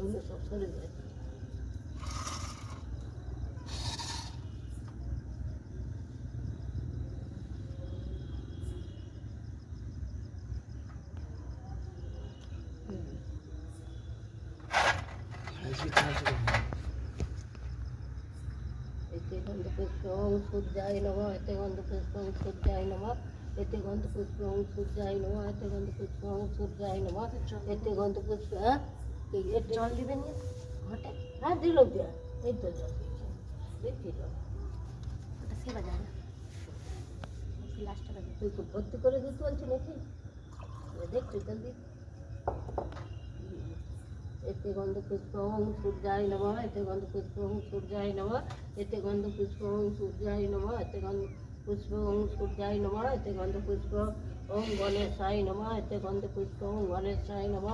सब सर जाए एतेगोंदु पुष्पं सूर्याय नमः एतेगोंदु पुष्पं सूर्याय नमः एतेगोंदु पुष्पं सूर्याय नमः एतेगोंदु पुष्पं सूर्याय नमः एतेगोंदु पुष्प जल दिबेन घटे हाँ दिल दिया এই তো জল দিল ওটা সে বাজায় না লাস্টটা বাজায় তুই খুব ভর্তি করে দিতে বলছি নাকি দেখ তুই জলদি एतेगोंदु पुष्पं सूर्याय नमः एतेगोंदु पुष्पं सूर्याय नमः एतेगोंदु पुष्पं सूर्याय नमः एतेगोंदु पुष्पं सूर्याय नमः एतेगोंदु पुष्पं गणेशाय नमः एतेगोंदु पुष्पं गणेशाय नमः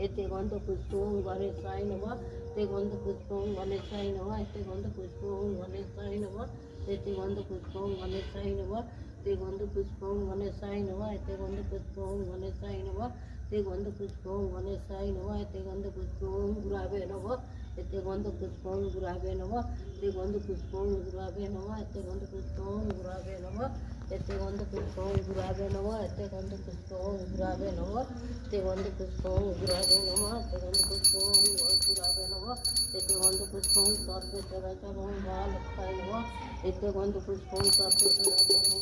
एतेगोंदु पुष्पं गणेशाय नमः एतेगोंदु पुष्पं गणेशाय नमः एतेगोंदु पुष्पं गणेशाय नमः एतेगोंदु पुष्पं गणेशाय नमः एतेगोंदु पुष्पं गणेशाय नमः एतेगोंदु पुष्पं गणेशाय नमः एतेगोंदु पुष्पं गणेशाय नमः एतेगोंदु पुष्पं गुरावे नमः एतेगोंदु पुष्पं गुरावे नमः एतेगोंदु पुष्पं गुरावे नमः एतेगोंदु पुष्पं गुरावे नमः एतेगोंदु पुष्पं गुरावे नमः एतेगोंदु पुष्पं गुरावे नमः एतेगोंदु पुष्पं गुरावे नमः एतेगोंदु पुष्पं गुरावे नमः एतेगोंदु पुष्पं सर्वे चराचरं बालकाय नमः एतेगोंदु पुष्पं सर्वे चराचरं